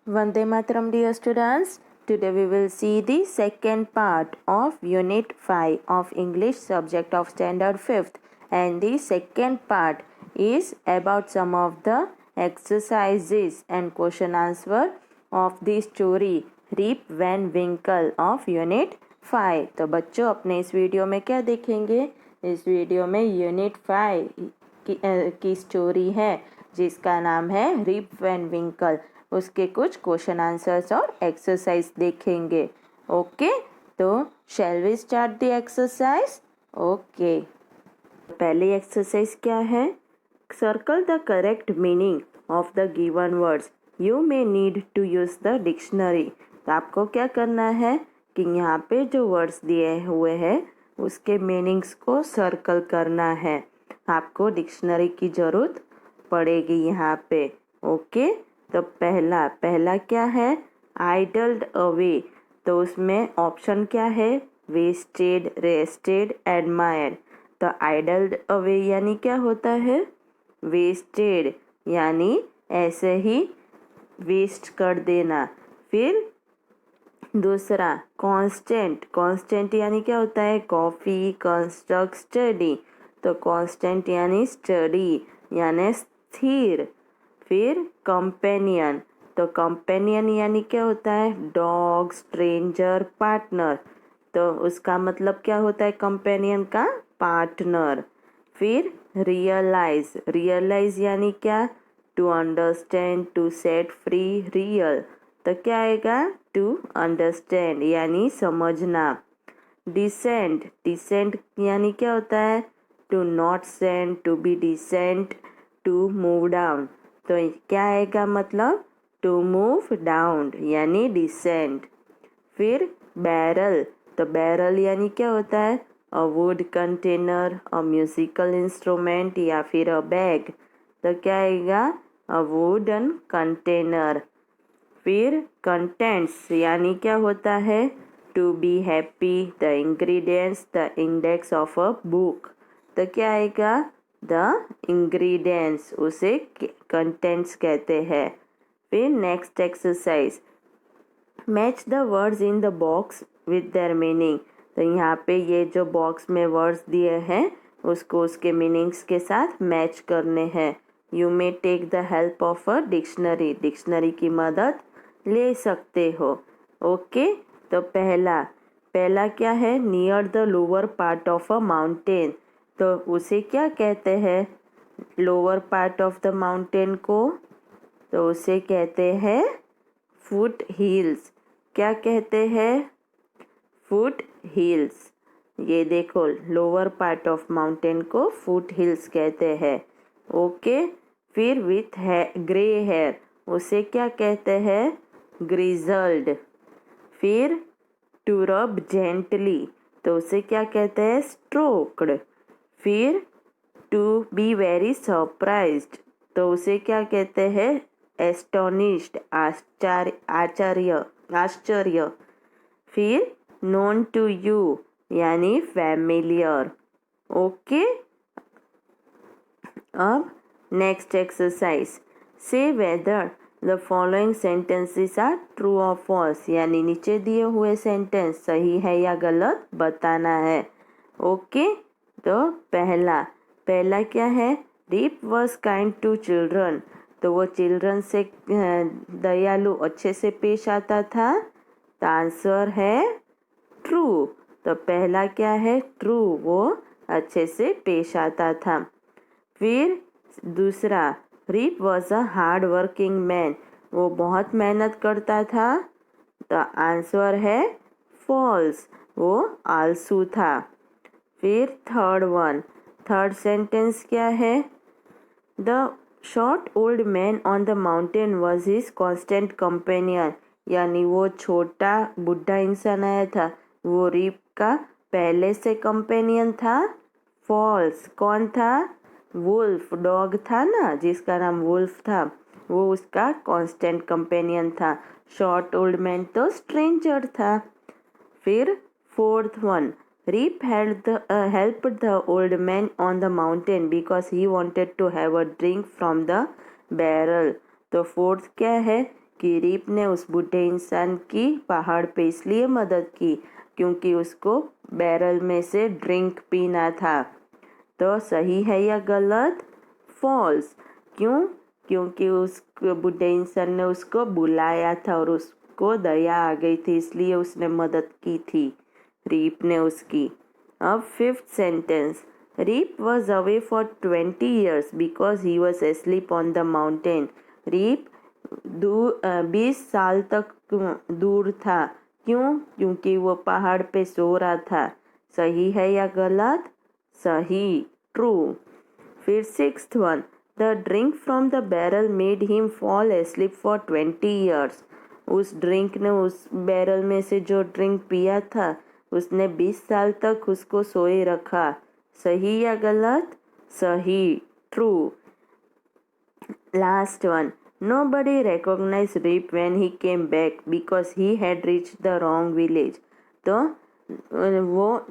Vande Mataram, dear students. Today we will see the second part of Unit 5 of English subject of Standard 5th, and the second part is about some of the exercises and question answer of the story Rip Van Winkle of Unit 5. तो बच्चों अपने इस video में क्या देखेंगे? इस video में unit 5 की स्टोरी है जिसका नाम है रिप वैन विंकल। उसके कुछ क्वेश्चन आंसर्स और एक्सरसाइज देखेंगे। ओके, तो shall we start the exercise? Okay, पहली एक्सरसाइज क्या है? Circle the correct meaning of the given words. You may need to use the dictionary. तो आपको क्या करना है कि यहाँ पे जो वर्ड्स दिए हुए हैं उसके मीनिंग्स को सर्कल करना है। आपको डिक्शनरी की ज़रूरत पड़ेगी यहाँ पे। ओके, तो पहला क्या है? Idled away. तो उसमें ऑप्शन क्या है? Wasted, rested, admired. तो आइडल्ड अवे यानी क्या होता है? वेस्टेड यानी ऐसे ही वेस्ट कर देना। फिर दूसरा कांस्टेंट। कांस्टेंट यानी क्या होता है? Coffee, construct, study. तो कांस्टेंट यानी स्टडी यानी स्थिर। फिर कंपेनियन। तो कंपेनियन यानी क्या होता है? Dog, stranger, partner. तो उसका मतलब क्या होता है कंपेनियन का? पार्टनर। फिर रियलाइज। रियलाइज यानी क्या? To understand, to set free, real. तो क्या आएगा? टू अंडरस्टैंड यानी समझना। डिसेंट। डिसेंट यानी क्या होता है? To not send, to be descent, to move down. तो क्या आएगा मतलब? टू मूव डाउन यानी डिसेंट। फिर बैरल। तो बैरल यानी क्या होता है? A wood container, a musical instrument या फिर अ बैग। तो क्या आएगा? A wooden container. फिर कंटेंट्स यानी क्या होता है? To be happy, the ingredients, the index of a book. तो क्या आएगा? द इंग्रेडिएंट्स, उसे कंटेंट्स कहते हैं। फिर next exercise, match the words in the box with their meaning. तो यहाँ पे ये जो बॉक्स में वर्ड्स दिए हैं उसको उसके मीनिंग्स के साथ मैच करने हैं। You may take the help of a dictionary. Dictionary की मदद ले सकते हो। ओके, तो पहला क्या है? Near the lower part of a mountain. तो उसे क्या कहते हैं? Lower part of the mountain को तो उसे कहते हैं फुट हिल्स। क्या कहते हैं? Foot hills. ये देखो, लोअर पार्ट ऑफ माउंटेन को फुट हिल्स कहते हैं। ओके, फिर विथ ग्रे हेयर, उसे क्या कहते हैं? ग्रिजल्ड। फिर टू रब जेंटली, तो उसे क्या कहते हैं? स्ट्रोक्ड। फिर टू बी वेरी सरप्राइज्ड, तो उसे क्या कहते हैं? एस्टोनिश्ड, आश्चर्य। फिर नोन टू यू यानी फैमिलियर। ओके, अब next exercise, say whether the following sentences are true और फॉल्स। यानी नीचे दिए हुए सेंटेंस सही है या गलत बताना है। ओके, तो पहला क्या है? Rip was kind to children. तो वो चिल्ड्रन से दयालु, अच्छे से पेश आता था। तो आंसर है ट्रू। तो पहला क्या है? ट्रू, वो अच्छे से पेश आता था। फिर दूसरा, Rip was a hard working man. वो बहुत मेहनत करता था। तो आंसर है फॉल्स, वो आलसू था। फिर थर्ड सेंटेंस क्या है? The short old man on the mountain was his constant companion. यानी वो छोटा बुढ़ा इंसान आया था, वो रिप का पहले से कंपेनियन था। फॉल्स। कौन था? वुल्फ, डॉग था ना जिसका नाम वुल्फ था, वो उसका कांस्टेंट कंपेनियन था। शॉर्ट ओल्ड मैन तो स्ट्रेंजर था। फिर fourth one, Rip helped the old man on the mountain because he wanted to have a drink from the barrel। तो फोर्थ क्या है कि रीप ने उस बूढ़े इंसान की पहाड़ पे इसलिए मदद की क्योंकि उसको बैरल में से ड्रिंक पीना था। तो सही है या गलत? फॉल्स। क्यों? क्योंकि उस बूढ़े इंसान ने उसको बुलाया था और उसको दया आ गई थी इसलिए उसने मदद की थी रीप ने उसकी। अब 5th sentence, Rip was away for 20 years because he was asleep on the mountain. Rip 20 साल तक दूर था। क्यों? क्योंकि वो पहाड़ पे सो रहा था। सही है या गलत? सही, ट्रू। फिर 6th one, the drink from the barrel made him fall asleep for 20 years। उस ड्रिंक ने उस बैरल में से जो ड्रिंक पिया था उसने 20 साल तक उसको सोए रखा। सही या गलत? सही, true. Last one, nobody recognized Rip when he came back because he had reached the wrong village। तो वो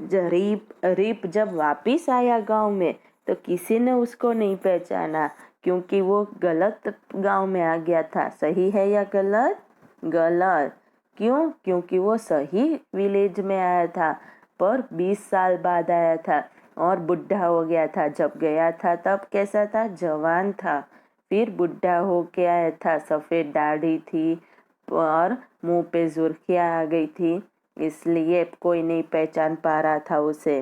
रीप जब वापिस आया गांव में तो किसी ने उसको नहीं पहचाना क्योंकि वो गलत गांव में आ गया था। सही है या गलत? गलत। क्यों? क्योंकि वो सही विलेज में आया था पर 20 साल बाद आया था और बुढ़ा हो गया था। जब गया था तब कैसा था? जवान था। फिर बुढ़ा हो के आया था, सफ़ेद दाढ़ी थी और मुंह पे सुर्खियाँ आ गई थी इसलिए कोई नहीं पहचान पा रहा था उसे,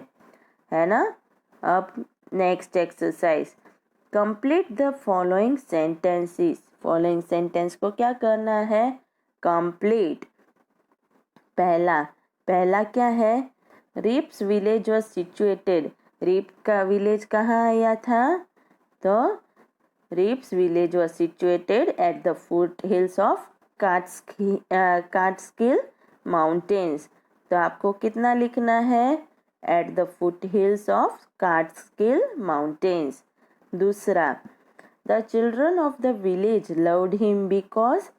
है ना। अब next exercise, complete the following sentences. Following sentence को क्या करना है? कंप्लीट। पहला क्या है? Rip's village was situated. Rip का विलेज कहाँ आया था? तो Rip's village was situated at the foothills of Catskill Mountains। तो आपको कितना लिखना है? At the foothills of Catskill Mountains। दूसरा, the children of the village loved him because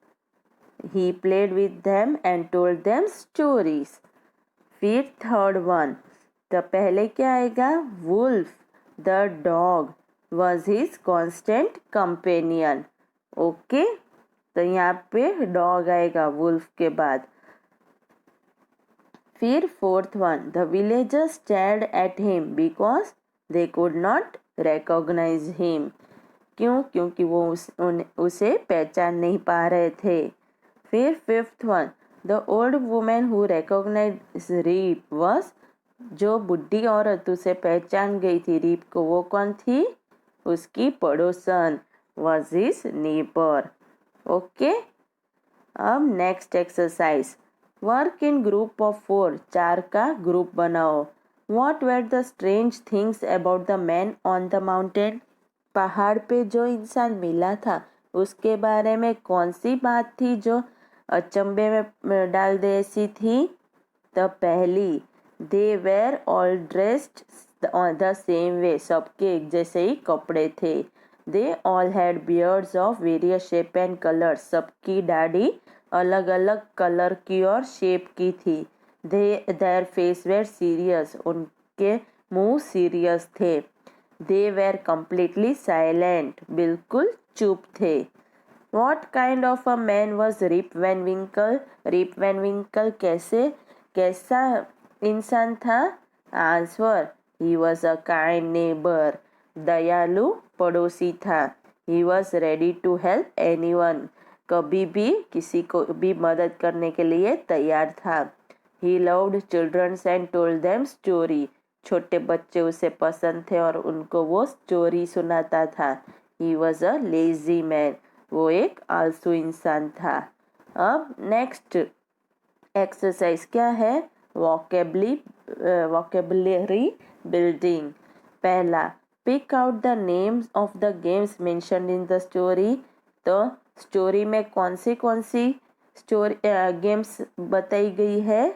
he played with them and told them stories। फिर third one, तो पहले क्या आएगा? Wolf the dog was his constant companion। Okay, तो यहाँ पे dog आएगा वुल्फ के बाद। फिर fourth one, the villagers stared at him because they could not recognise him. क्यों? क्योंकि वो उसे पहचान नहीं पा रहे थे। फिर fifth one, the old women who recognise Rip was, जो बुढ़ी औरत उसे पहचान गई थी रीप को, वो कौन थी? उसकी पड़ोसन, was his neighbor। ओके, अब next exercise, work in group of 4। 4 का ग्रुप बनाओ। What were the strange things about the man on the mountain? पहाड़ पे जो इंसान मिला था उसके बारे में कौन सी बात थी जो अचंभे में डाल दे ऐसी थी? तो पहली, they were all dressed the same way. सबके एक जैसे ही कपड़े थे। They all had beards of various shape and colour. सबकी दाढ़ी अलग अलग कलर की और शेप की थी। Their face were serious. उनके मुंह सीरियस थे। They were completely silent. बिल्कुल चुप थे। What kind of a man was Rip Van Winkle? Rip Van Winkle कैसा इंसान था? Answer, he was a kind neighbor। दयालु पड़ोसी था। He was ready to help anyone। कभी भी किसी को भी मदद करने के लिए तैयार था। He loved children and told them story। छोटे बच्चे उसे पसंद थे और उनको वो स्टोरी सुनाता था। He was a lazy man। वो एक आलसी इंसान था। अब नेक्स्ट एक्सरसाइज क्या है? Vocabulary building. पहला, pick out the names of the games mentioned in the story. तो स्टोरी में कौन सी स्टोरी गेम्स बताई गई है?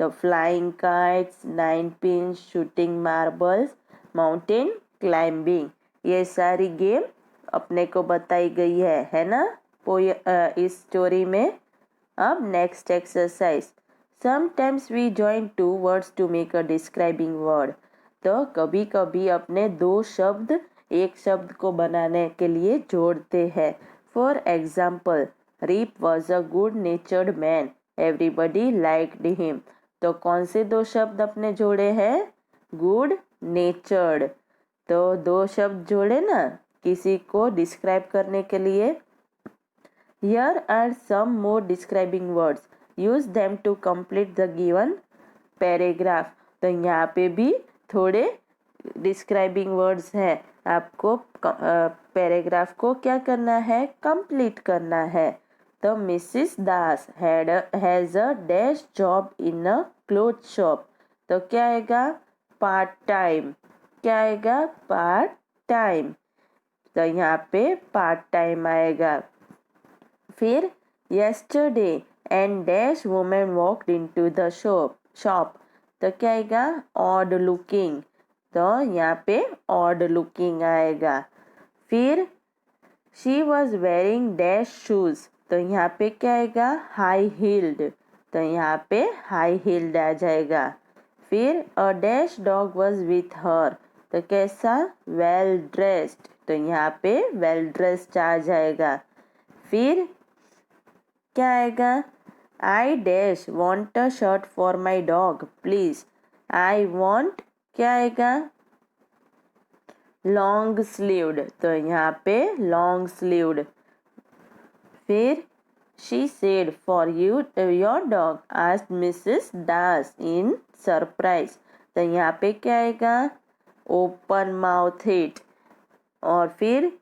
The flying kites, 9 pin, shooting marbles, mountain climbing. ये सारी गेम अपने को बताई गई है ना इस स्टोरी में। अब next exercise, sometimes we join 2 words to make a describing word. तो कभी कभी अपने 2 शब्द एक शब्द को बनाने के लिए जोड़ते हैं। For example, Rip was a good natured man, everybody liked him. तो कौन से दो शब्द अपने जोड़े हैं? Good natured. तो दो शब्द जोड़े ना किसी को डिस्क्राइब करने के लिए। Here are some more describing words. Use them to complete the given paragraph. तो यहाँ पे भी थोड़े डिस्क्राइबिंग वर्ड्स हैं, आपको पैराग्राफ को क्या करना है? कंप्लीट करना है। तो Mrs Das has a dash job in a cloth shop. तो क्या आएगा? Part time. क्या आएगा? Part time. तो यहाँ पे पार्ट टाइम आएगा। फिर yesterday and dash woman walked into the shop। तो क्या आएगा? odd looking। तो यहाँ पे odd looking आएगा। फिर she was wearing dash shoes। तो यहाँ पे क्या आएगा? high heeled। तो यहाँ पे high heeled आ जाएगा। फिर a dash dog was with her। तो कैसा? well dressed। तो यहाँ पे well dressed आ जाएगा। फिर क्या आएगा? I dash want a shirt for my dog please. I want क्या आएगा? Long sleeved. तो यहाँ पे लॉन्ग स्लीव्ड। फिर she said for you your dog asked Mrs Das in surprise. तो यहाँ पे क्या आएगा? Open mouthed. और फिर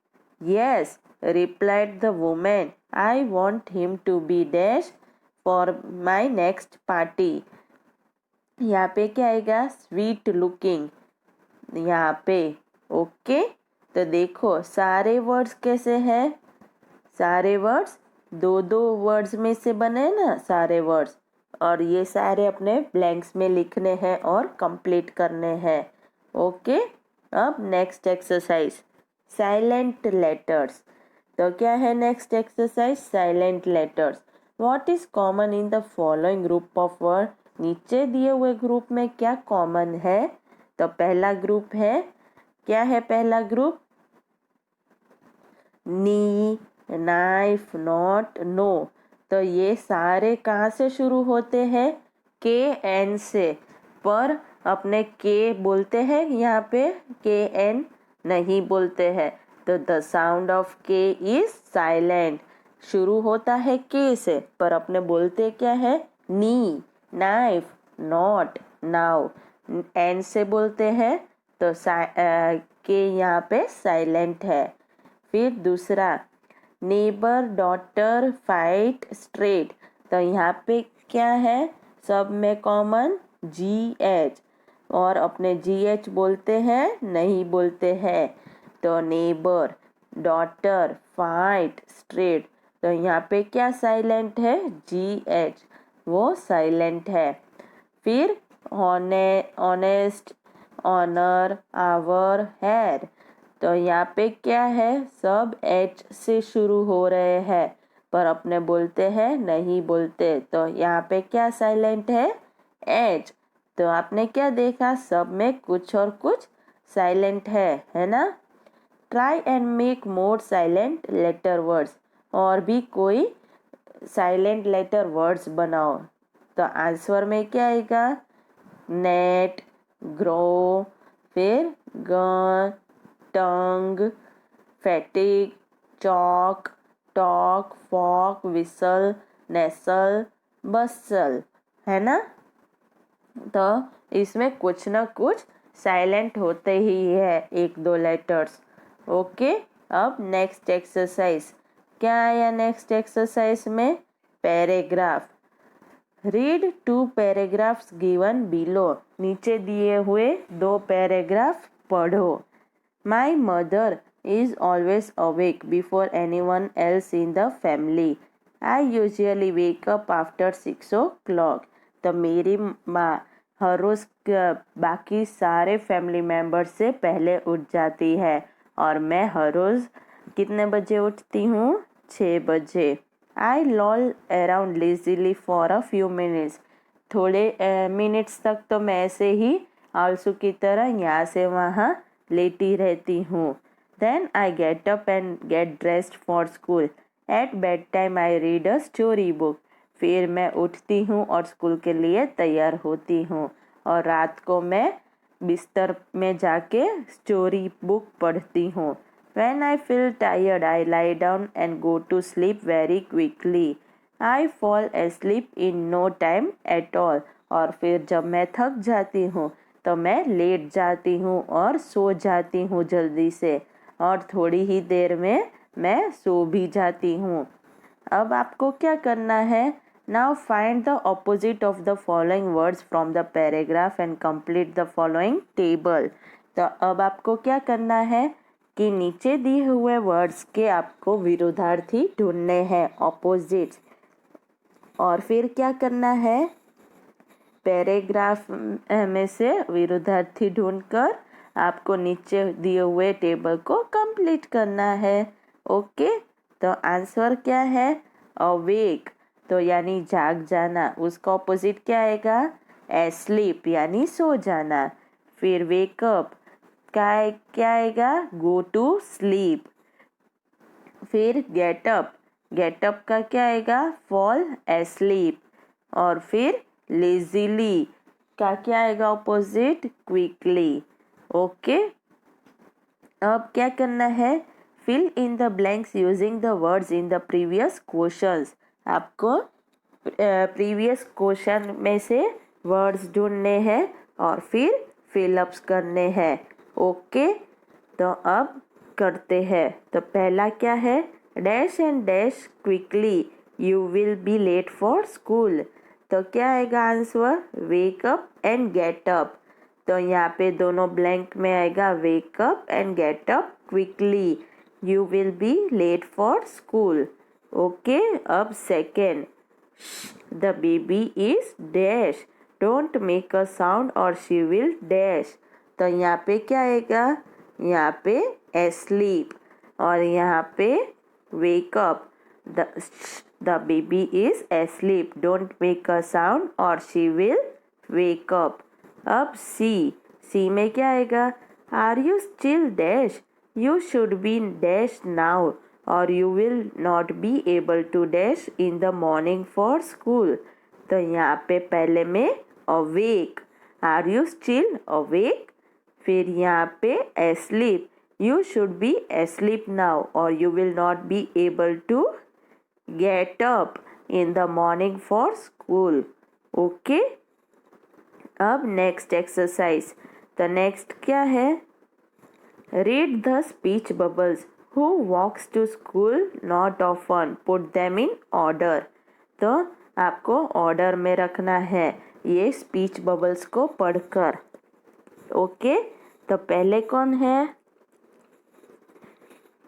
yes replied the woman, I want him to be dash for my next party। यहाँ पे क्या आएगा? Sweet looking. यहाँ पे ओके। तो देखो सारे वर्ड्स कैसे हैं? सारे वर्ड्स दो दो वर्ड्स में से बने ना सारे वर्ड्स, और ये सारे अपने ब्लैंक्स में लिखने हैं और कंप्लीट करने हैं। ओके। अब नेक्स्ट एक्सरसाइज साइलेंट लेटर्स। तो क्या है next exercise? Silent letters. What is common in the following group of word? नीचे दिए हुए ग्रुप में क्या कॉमन है? तो पहला ग्रुप है, क्या है पहला group? Knee, knife, knot, know. तो ये सारे कहाँ से शुरू होते हैं? के एन से। पर अपने के बोलते हैं यहाँ पे, के एन नहीं बोलते हैं। तो द साउंड ऑफ के इज साइलेंट। शुरू होता है के से, पर अपने बोलते क्या है? नी, नाइफ, नॉट, नाउ। एन से बोलते हैं तो के यहाँ पे साइलेंट है। फिर दूसरा नेबर डॉटर फाइट स्ट्रेट। तो यहाँ पे क्या है? सब में कॉमन जी एच, और अपने जी एच बोलते हैं नहीं बोलते हैं। तो नेबर डॉटर फाइट स्ट्रेट। तो यहाँ पे क्या साइलेंट है? जी एच, वो साइलेंट है। फिर ऑनेस्ट, ऑनर, आवर, हैड। तो यहाँ पे क्या है? सब एच से शुरू हो रहे हैं, पर अपने बोलते हैं नहीं बोलते। तो यहाँ पे क्या साइलेंट है? एच। तो आपने क्या देखा? सब में कुछ और कुछ साइलेंट है ना? Try and make more silent letter words. और भी कोई साइलेंट लेटर वर्ड्स बनाओ। तो आंसर में क्या आएगा? नेट, ग्रो, फिर gun, tongue, fatigue, chalk, talk, folk, whistle, nestle, bustle, है ना? तो इसमें कुछ ना कुछ साइलेंट होते ही है, एक दो लेटर्स। ओके। अब नेक्स्ट एक्सरसाइज क्या आया? नेक्स्ट एक्सरसाइज में paragraph. Read 2 paragraphs given below. नीचे दिए हुए 2 पैराग्राफ पढ़ो। My mother is always awake before anyone else in the family. I usually wake up after 6 o'clock. तो मेरी माँ हर रोज़ बाकी सारे फैमिली मेम्बर से पहले उठ जाती है, और मैं हर रोज़ कितने बजे उठती हूँ? 6 बजे। I loll around lazily for a few minutes. थोड़े मिनट्स तक तो मैं ऐसे ही आलसू की तरह यहाँ से वहाँ लेटी रहती हूँ। Then I get up and get dressed for school. At bed time I read a story book. फिर मैं उठती हूँ और स्कूल के लिए तैयार होती हूँ और रात को मैं बिस्तर में जाके स्टोरी बुक पढ़ती हूँ। When I feel tired, I lie down and go to sleep very quickly. I fall asleep in no time at all. और फिर जब मैं थक जाती हूँ तो मैं लेट जाती हूँ और सो जाती हूँ जल्दी से, और थोड़ी ही देर में मैं सो भी जाती हूँ। अब आपको क्या करना है? Now find the opposite of the following words from the paragraph and complete the following table. तो अब आपको क्या करना है कि नीचे दिए हुए वर्ड्स के आपको विरोधार्थी ढूंढने हैं, ऑपोजिट। और फिर क्या करना है? पैराग्राफ में से विरोधार्थी ढूंढकर आपको नीचे दिए हुए टेबल को कंप्लीट करना है। ओके, तो आंसर क्या है? अवेक, तो यानी जाग जाना, उसका ऑपोजिट क्या आएगा? एस्लीप यानी सो जाना। फिर वेकअप क्या आएगा? Go to sleep. फिर गेटअप का क्या आएगा? Fall asleep. और फिर लेजीली का क्या आएगा ऑपोजिट? क्विकली। ओके, अब क्या करना है? Fill in the blanks using the words in the previous questions. आपको प्रीवियस क्वेश्चन में से वर्ड्स ढूंढने हैं और फिर फिलअप्स करने हैं। ओके, तो अब करते हैं। तो पहला क्या है? Dash and dash quickly you will be late for school. तो क्या आएगा answer? Wake up and get up. तो यहाँ पे दोनों ब्लैंक में आएगा wake up and get up quickly, you will be late for school. Okay, अब second, the baby is dash, don't make a sound or she will dash. तो यहाँ पे क्या आएगा? यहाँ पे एस्लीप और यहाँ पे wake up. The baby is asleep, don't make a sound or she will wake up. अब सी में क्या आएगा? Are you still dash, you should be dash now or you will not be able to dash in the morning for school. तो यहाँ पे पहले में awake, are you still awake. फिर यहाँ पे asleep, you should be asleep now or you will not be able to get up in the morning for school. Okay, अब next exercise. तो नेक्स्ट क्या है? Read the speech bubbles, who walks to school not often, put them in order. तो आपको order में रखना है ये स्पीच बबल्स को पढ़कर। ओके, तो पहले कौन है?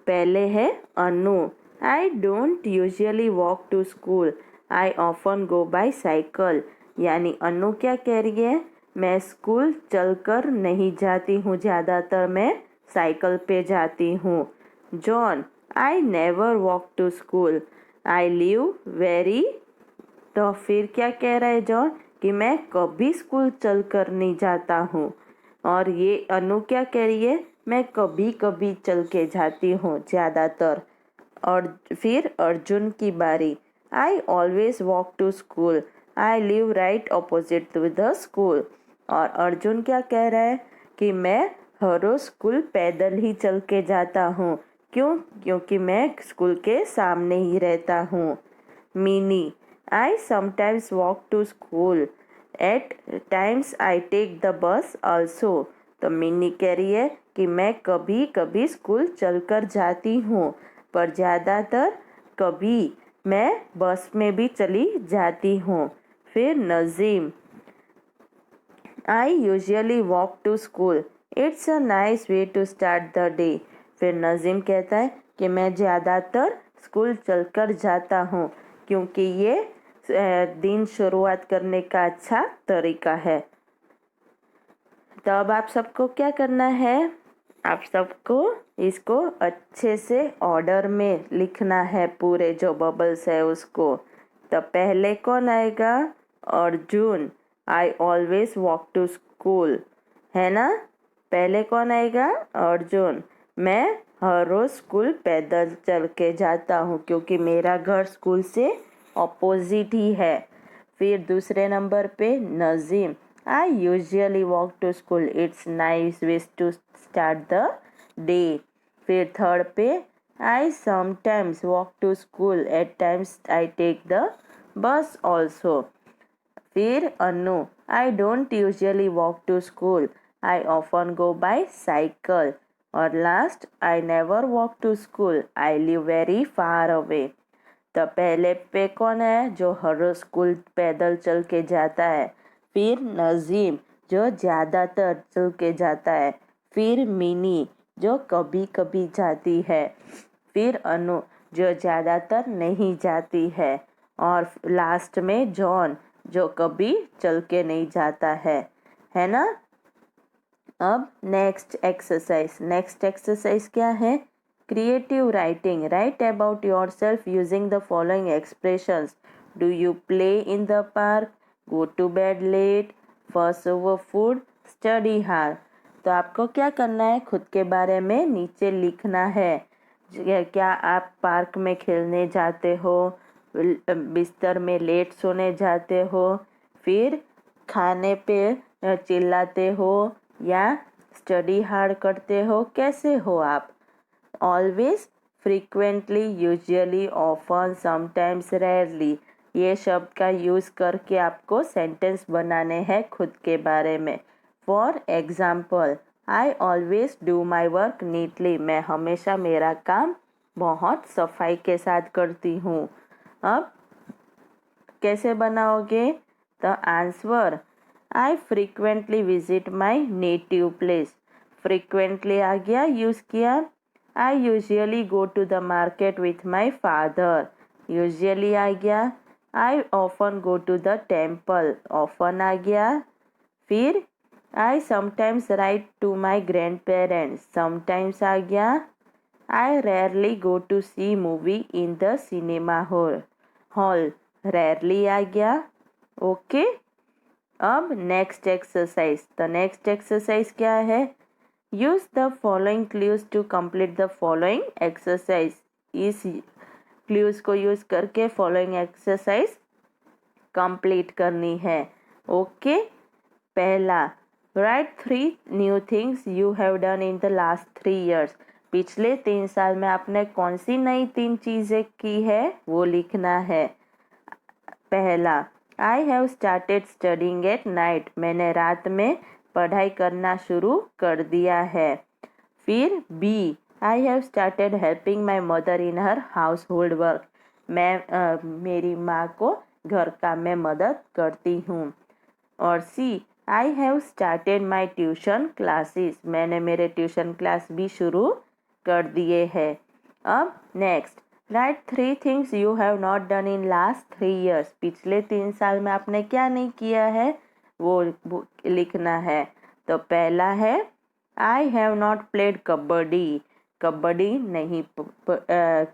पहले है Anu. I don't usually walk to school, I often go by cycle. यानी अनु क्या कह रही है? मैं स्कूल चलकर नहीं जाती हूँ, ज़्यादातर मैं साइकिल पे जाती हूँ। John, I never walk to school, I live very. तो फिर क्या कह रहा है जॉन? कि मैं कभी स्कूल चलकर नहीं जाता हूँ। और ये अनु क्या कह रही है? मैं कभी कभी चल के जाती हूँ, ज़्यादातर। और फिर अर्जुन की बारी। I always walk to school, I live right opposite to the school. और अर्जुन क्या कह रहा है? कि मैं हर रोज स्कूल पैदल ही चल के जाता हूँ। क्यों? क्योंकि मैं स्कूल के सामने ही रहता हूँ। Mini, I sometimes walk to school, at times I take the bus also. तो मिनी कह रही है कि मैं कभी कभी स्कूल चलकर जाती हूँ, पर ज़्यादातर कभी मैं बस में भी चली जाती हूँ। फिर Nazim, I usually walk to school, it's a nice way to start the day. फिर नज़ीम कहता है कि मैं ज़्यादातर स्कूल चलकर जाता हूँ क्योंकि ये दिन शुरुआत करने का अच्छा तरीका है। तो अब आप सबको क्या करना है? आप सबको इसको अच्छे से ऑर्डर में लिखना है, पूरे जो बबल्स है उसको। तो पहले कौन आएगा? Arjun, I always walk to school, है ना? पहले कौन आएगा? अर्जुन, मैं हर रोज़ स्कूल पैदल चल के जाता हूँ क्योंकि मेरा घर स्कूल से ऑपोजिट ही है। फिर दूसरे नंबर पे Nazim, I usually walk to school, it's nice ways to start the day. फिर थर्ड पे I sometimes walk to school, at times I take the bus also. फिर Anu, I don't usually walk to school, I often go by cycle. और last, I never walk to school, I live very far away. तो पहले पे कौन है जो हर रोज school पैदल चल के जाता है। फिर नज़ीम जो ज़्यादातर चल के जाता है। फिर मिनी जो कभी कभी जाती है। फिर अनु जो ज़्यादातर नहीं जाती है। और लास्ट में जॉन जो कभी चल के नहीं जाता है ना। अब नेक्स्ट एक्सरसाइज क्या है? Creative writing, write about yourself using the following expressions. Do you play in the park, go to bed late, first over food, study hard. तो आपको क्या करना है? खुद के बारे में नीचे लिखना है। क्या आप पार्क में खेलने जाते हो, बिस्तर में लेट सोने जाते हो, फिर खाने पे चिल्लाते हो, या स्टडी हार्ड करते हो, कैसे हो आप? Always, frequently, usually, often, sometimes, rarely, ये शब्द का यूज़ करके आपको सेंटेंस बनाने हैं खुद के बारे में। For example, I always do my work neatly, मैं हमेशा मेरा काम बहुत सफाई के साथ करती हूँ। अब कैसे बनाओगे? The answer, I frequently visit my native place. Frequently आ गया, यूज़ किया। I usually go to the market with my father, usually आ गया। I often go to the temple, often आ गया। फिर I sometimes write to my grandparents, sometimes आ गया। I rarely go to see movie in the cinema hall, rarely आ गया। Okay. अब next exercise, the next exercise क्या है? Use the following clues to complete the following exercise. इस clues को use करके फॉलोइंग एक्सरसाइज कंप्लीट करनी है। ओके। पहला, write 3 new things you have done in the last 3 years। पिछले 3 साल में आपने कौन सी नई 3 चीज़ें की है वो लिखना है। पहला, आई have started studying at night, मैंने रात में पढ़ाई करना शुरू कर दिया है। फिर B, I have started helping my mother in her household work, मैं मेरी माँ को घर काम में मदद करती हूँ। और C, I have started my tuition classes, मैंने मेरे ट्यूशन क्लास भी शुरू कर दिए हैं। अब next, right 3 things you have not done in last 3 years। पिछले 3 साल में आपने क्या नहीं किया है वो लिखना है। तो पहला है, I have not played kabaddi, kabaddi नहीं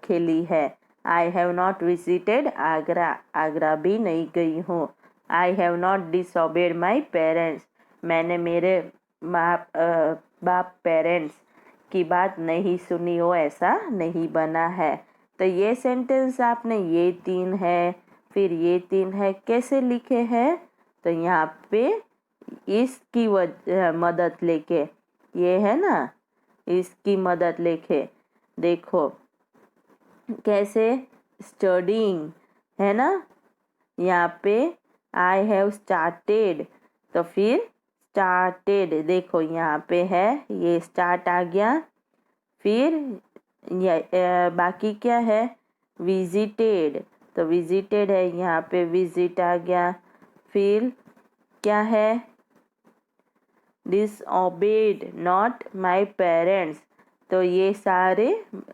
खेली है। I have not visited Agra, Agra भी नहीं गई हूँ। I have not disobeyed my parents, मैंने मेरे बाप पेरेंट्स की बात नहीं सुनी हो, ऐसा नहीं बना है। तो ये सेंटेंस आपने ये 3 है, फिर ये 3 है, कैसे लिखे हैं? तो यहाँ पे इसकी मदद लेके, ये है ना, इसकी मदद लेके देखो कैसे, स्टडिंग है ना। यहाँ पे आई हैव स्टार्टेड, तो फिर स्टार्टेड देखो यहाँ पे है, ये स्टार्ट आ गया। फिर बाकी क्या है? विजिटेड, तो विजिटेड है, यहाँ पे विजिट आ गया। फिर क्या है? डिसओबेड नॉट माई पेरेंट्स, तो ये सारे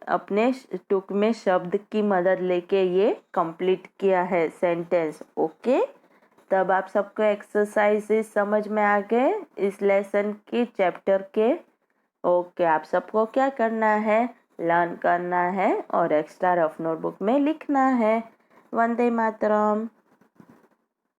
अपने टुक में शब्द की मदद लेके ये कंप्लीट किया है सेंटेंस। ओके। तब आप सबको एक्सरसाइजेस समझ में आ गए इस लेसन की चैप्टर के। ओके। आप सबको क्या करना है? लर्न करना है और एक्स्ट्रा रफ नोटबुक में लिखना है। वंदे मातरम।